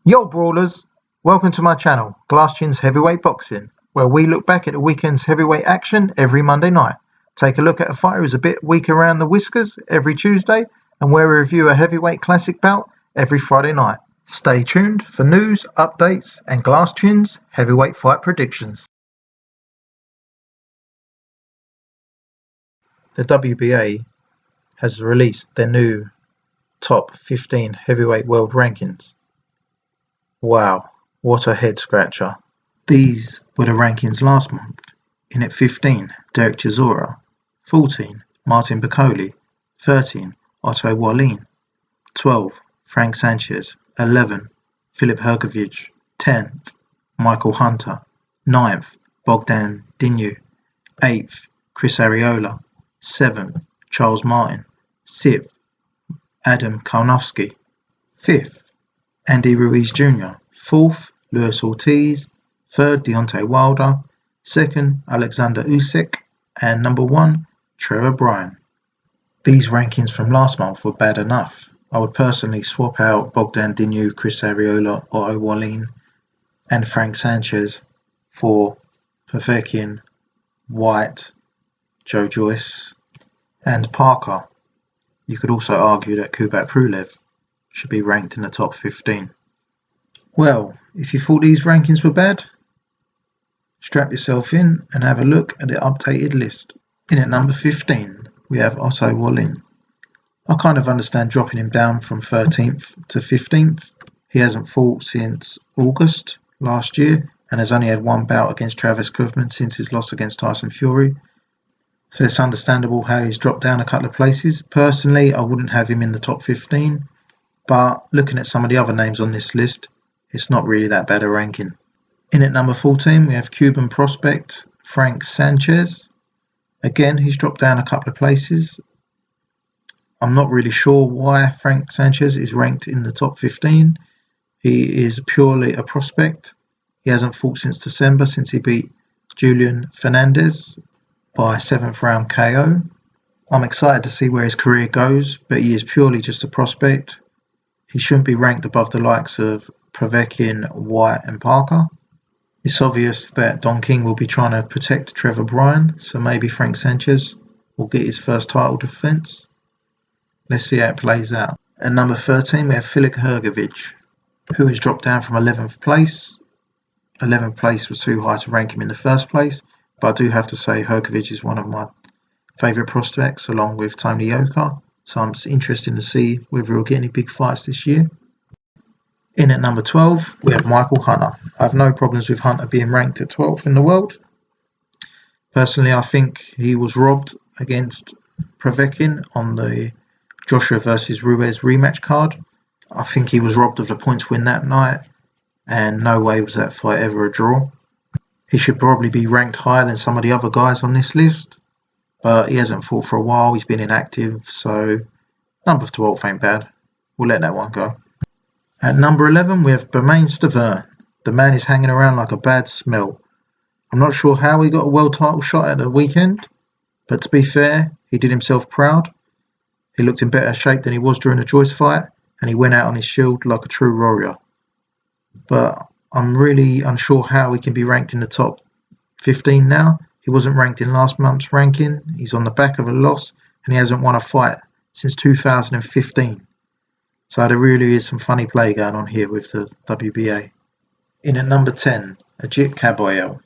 Yo brawlers, welcome to my channel, Glass Chin's Heavyweight Boxing, where we look back at the weekend's heavyweight action every Monday night, take a look at a fighter who's a bit weak around the whiskers every Tuesday, and where we review a heavyweight classic bout every Friday night. Stay tuned for news, updates, and Glass Chin's heavyweight fight predictions. The WBA has released their new top 15 heavyweight world rankings. Wow, what a head scratcher. These were the rankings last month. In at 15, Derek Chisora. 14, Martin Bakole. 13, Otto Wallin. 12, Frank Sanchez. 11, Filip Hrgović. 10th, Michael Hunter. 9th, Bogdan Dinu. 8th, Chris Arreola. 7th, Charles Martin. 6th, Adam Karnofsky. 5th, Andy Ruiz Jr. 4th, Luis Ortiz. 3rd, Deontay Wilder. 2nd, Alexander Usyk. And number 1, Trevor Bryan. These rankings from last month were bad enough. I would personally swap out Bogdan Dinu, Chris Arreola, Otto Wallin, and Frank Sanchez for Povetkin, White, Joe Joyce, and Parker. You could also argue that Kubrat Pulev should be ranked in the top 15. Well, if you thought these rankings were bad, strap yourself in and have a look at the updated list. In at number 15, we have Otto Wallin. I kind of understand dropping him down from 13th to 15th. He hasn't fought since August last year and has only had one bout against Travis Koofman since his loss against Tyson Fury. So it's understandable how he's dropped down a couple of places. Personally, I wouldn't have him in the top 15, but looking at some of the other names on this list, it's not really that bad a ranking. In at number 14, we have Cuban prospect Frank Sanchez. Again, he's dropped down a couple of places. I'm not really sure why Frank Sanchez is ranked in the top 15. He is purely a prospect. He hasn't fought since December, since he beat Julian Fernandez by 7th round KO. I'm excited to see where his career goes, but he is purely just a prospect. He shouldn't be ranked above the likes of Povetkin, White and Parker. It's obvious that Don King will be trying to protect Trevor Bryan, so maybe Frank Sanchez will get his first title defence. Let's see how it plays out. At number 13 we have Filip Hrgović, who has dropped down from 11th place. 11th place was too high to rank him in the first place, but I do have to say Hrgović is one of my favourite prospects along with Tony Yoka, so I'm interested to see whether he'll get any big fights this year. In at number 12 we have Michael Hunter. I have no problems with Hunter being ranked at 12th in the world. Personally, I think he was robbed against Povetkin on the Joshua versus Ruiz rematch card. I think he was robbed of the points win that night, and no way was that fight ever a draw. He should probably be ranked higher than some of the other guys on this list, but he hasn't fought for a while. He's been inactive, so number 12 ain't bad. We'll let that one go. At number 11 we have Bermane Stiverne. The man is hanging around like a bad smell. I'm not sure how he got a world title shot at the weekend, but to be fair, he did himself proud. He looked in better shape than he was during the Joyce fight, and he went out on his shield like a true warrior. But I'm really unsure how he can be ranked in the top 15 now. He wasn't ranked in last month's ranking. He's on the back of a loss, and he hasn't won a fight since 2015. So there really is some funny play going on here with the WBA. In at number 10, Agit Kabayel.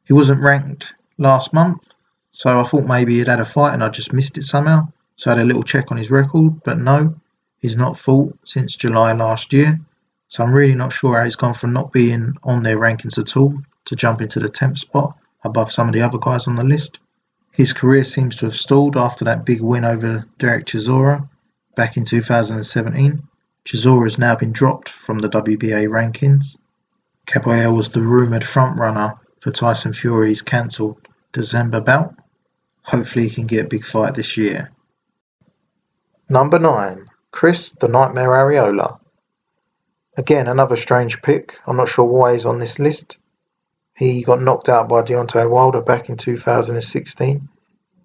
He wasn't ranked last month, so I thought maybe he'd had a fight and I just missed it somehow. So I had a little check on his record, but no, he's not fought since July last year. So I'm really not sure how he's gone from not being on their rankings at all to jump into the 10th spot above some of the other guys on the list. His career seems to have stalled after that big win over Derek Chisora back in 2017. Chisora has now been dropped from the WBA rankings. Kabayel was the rumoured frontrunner for Tyson Fury's cancelled December bout. Hopefully he can get a big fight this year. Number 9, Chris the Nightmare Arreola. Again, another strange pick. I'm not sure why he's on this list. He got knocked out by Deontay Wilder back in 2016.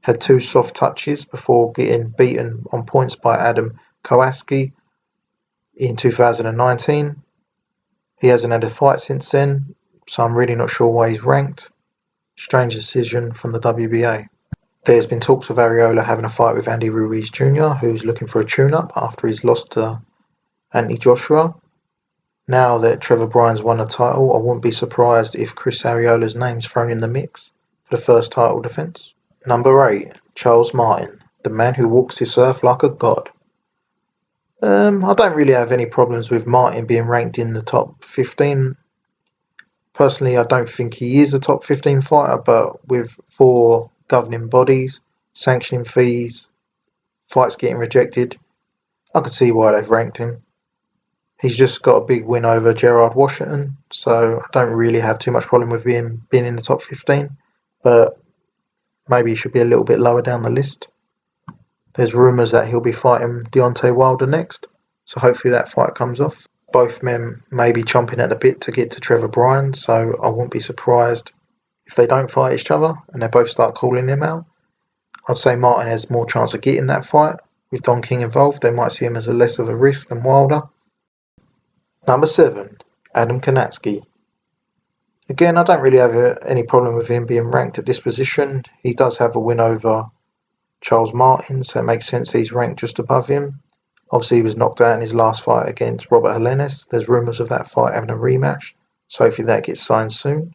Had 2 soft touches before getting beaten on points by Adam Kowaski in 2019. He hasn't had a fight since then, so I'm really not sure why he's ranked. Strange decision from the WBA. There's been talks of Arreola having a fight with Andy Ruiz Jr., who's looking for a tune-up after he's lost to Anthony Joshua. Now that Trevor Bryan's won a title, I wouldn't be surprised if Chris Arreola's name's thrown in the mix for the first title defence. Number 8. Charles Martin, the man who walks this earth like a god. I don't really have any problems with Martin being ranked in the top 15. Personally, I don't think he is a top 15 fighter, but with 4 governing bodies, sanctioning fees, fights getting rejected, I can see why they've ranked him. He's just got a big win over Gerard Washington, so I don't really have too much problem with him being in the top 15, but maybe he should be a little bit lower down the list. There's rumours that he'll be fighting Deontay Wilder next, so hopefully that fight comes off. Both men may be chomping at the bit to get to Trevor Bryan, so I won't be surprised if they don't fight each other and they both start calling him out. I'd say Martin has more chance of getting that fight. With Don King involved, they might see him as less of a risk than Wilder. Number 7. Adam Konatsky. Again, I don't really have any problem with him being ranked at this position. He does have a win over Charles Martin, so it makes sense he's ranked just above him. Obviously, he was knocked out in his last fight against Robert Helenius. There's rumours of that fight having a rematch, so hopefully that gets signed soon.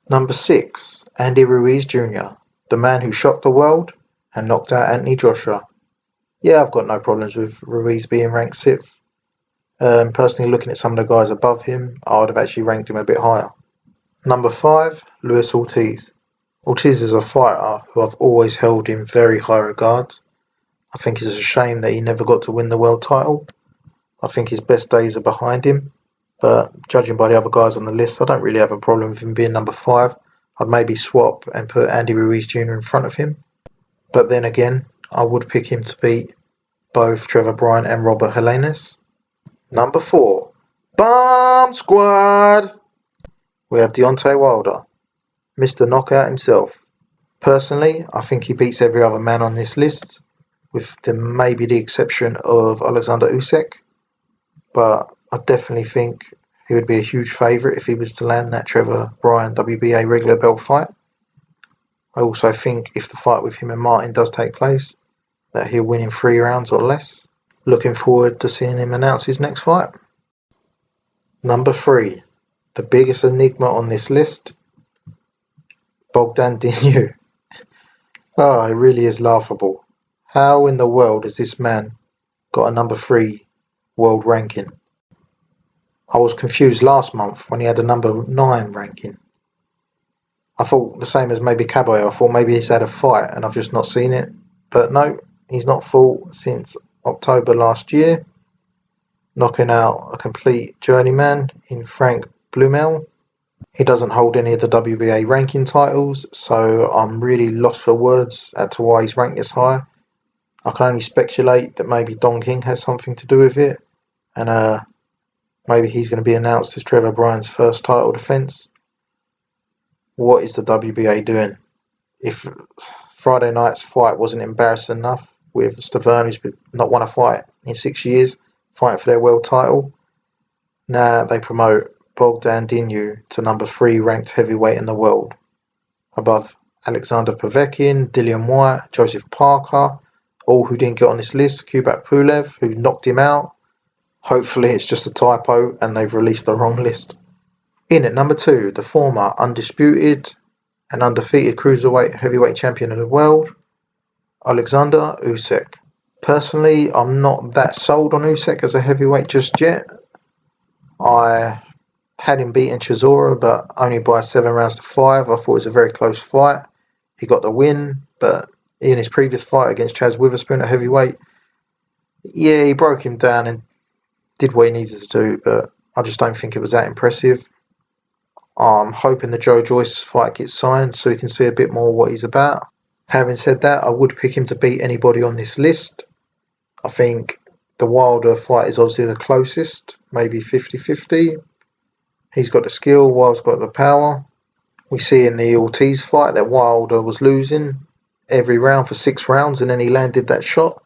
Number 6. Andy Ruiz Jr., the man who shocked the world and knocked out Anthony Joshua. Yeah, I've got no problems with Ruiz being ranked 6th. Personally, looking at some of the guys above him, I would have actually ranked him a bit higher. Number 5. Luis Ortiz. Ortiz is a fighter who I've always held in very high regards. I think it's a shame that he never got to win the world title. I think his best days are behind him, but judging by the other guys on the list, I don't really have a problem with him being number 5. I'd maybe swap and put Andy Ruiz Jr. in front of him, but then again, I would pick him to beat both Trevor Bryan and Robert Helenius. Number 4. Bomb Squad! We have Deontay Wilder, Mr. Knockout himself. Personally, I think he beats every other man on this list, with maybe the exception of Alexander Usyk, but I definitely think he would be a huge favourite if he was to land that Trevor Bryan WBA regular belt fight. I also think if the fight with him and Martin does take place, that he'll win in 3 rounds or less. Looking forward to seeing him announce his next fight. Number 3. The biggest enigma on this list, Bogdan Dinu. Oh, it really is laughable. How in the world has this man got a number 3 world ranking? I was confused last month when he had a number 9 ranking. I thought the same as maybe Caballero. I thought maybe he's had a fight and I've just not seen it. But no, he's not fought since October last year, knocking out a complete journeyman in Frank Blumel. He doesn't hold any of the WBA ranking titles, so I'm really lost for words as to why he's ranked this high. I can only speculate that maybe Don King has something to do with it, and maybe he's going to be announced as Trevor Bryan's first title defence. What is the WBA doing? If Friday night's fight wasn't embarrassing enough, with Stavern, who's not won a fight in 6 years, fighting for their world title, now they promote Bogdan Dinu to number 3 ranked heavyweight in the world, above Alexander Povetkin, Dillian Whyte, Joseph Parker, all who didn't get on this list, Kubrat Pulev, who knocked him out. Hopefully it's just a typo and they've released the wrong list. In at number 2, the former undisputed and undefeated cruiserweight heavyweight champion of the world, Alexander Usyk. Personally, I'm not that sold on Usyk as a heavyweight just yet. I had him beating Chisora, but only by 7 rounds to 5. I thought it was a very close fight. He got the win, but in his previous fight against Chaz Witherspoon at heavyweight, yeah, he broke him down and did what he needed to do, but I just don't think it was that impressive. I'm hoping the Joe Joyce fight gets signed so we can see a bit more what he's about. Having said that, I would pick him to beat anybody on this list. I think the Wilder fight is obviously the closest, maybe 50-50. He's got the skill, Wilder's got the power. We see in the Ortiz fight that Wilder was losing every round for 6 rounds and then he landed that shot.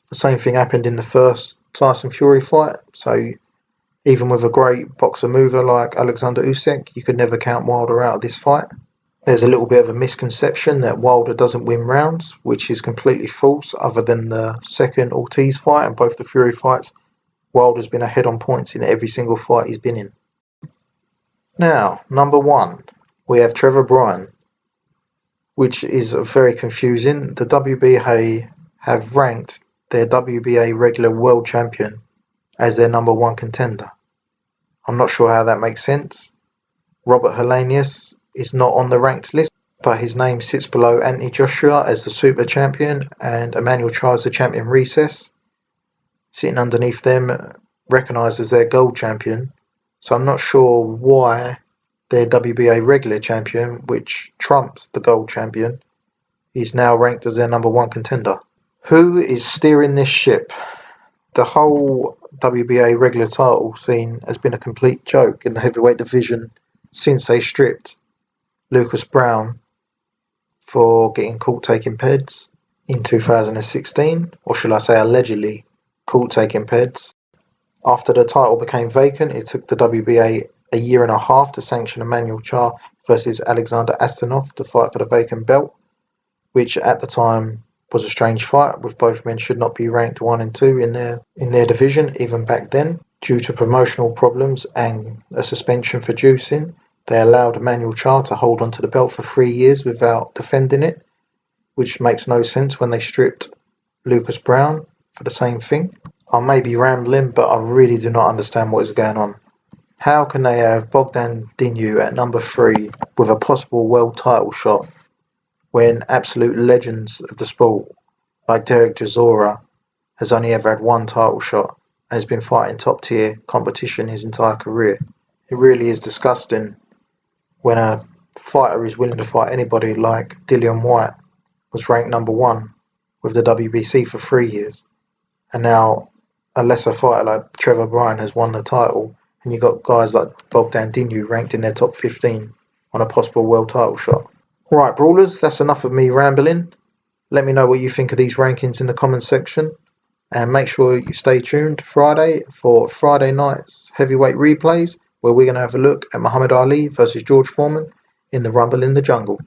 The same thing happened in the first Tyson Fury fight, so Even with a great boxer mover like Alexander Usyk, you could never count Wilder out of this fight. There's a little bit of a misconception that Wilder doesn't win rounds, which is completely false. Other than the second Ortiz fight and both the Fury fights, Wilder's been ahead on points in every single fight he's been in. Now, number 1, we have Trevor Bryan, which is very confusing. The WBA have ranked their WBA regular world champion as their number 1 contender. I'm not sure how that makes sense. Robert Helenius is not on the ranked list, but his name sits below Anthony Joshua as the super champion and Emmanuel Charles the champion recess. Sitting underneath them, recognised as their gold champion. So I'm not sure why their WBA regular champion, which trumps the gold champion, is now ranked as their number 1 contender. Who is steering this ship? The whole WBA regular title scene has been a complete joke in the heavyweight division since they stripped Lucas Browne for getting caught taking peds in 2016, or should I say allegedly caught taking peds. After the title became vacant, it took the WBA a year and a half to sanction Emmanuel Charr versus Alexander Astonov to fight for the vacant belt, which at the time was a strange fight, with both men should not be ranked 1 and 2 in their division even back then. Due to promotional problems and a suspension for juicing, they allowed Emmanuel Charr to hold onto the belt for 3 years without defending it, which makes no sense when they stripped Lucas Browne for the same thing. I may be rambling, but I really do not understand what is going on. How can they have Bogdan Dinu at number 3 with a possible world title shot when absolute legends of the sport like Derek Chisora has only ever had 1 title shot and has been fighting top tier competition his entire career? It really is disgusting when a fighter is willing to fight anybody like Dillian Whyte was ranked number 1 with the WBC for 3 years, and now a lesser fighter like Trevor Bryan has won the title, and you've got guys like Bogdan Dinu ranked in their top 15 on a possible world title shot. Right, brawlers, that's enough of me rambling. Let me know what you think of these rankings in the comments section, and make sure you stay tuned Friday for Friday night's heavyweight replays, where we're going to have a look at Muhammad Ali versus George Foreman in the Rumble in the Jungle.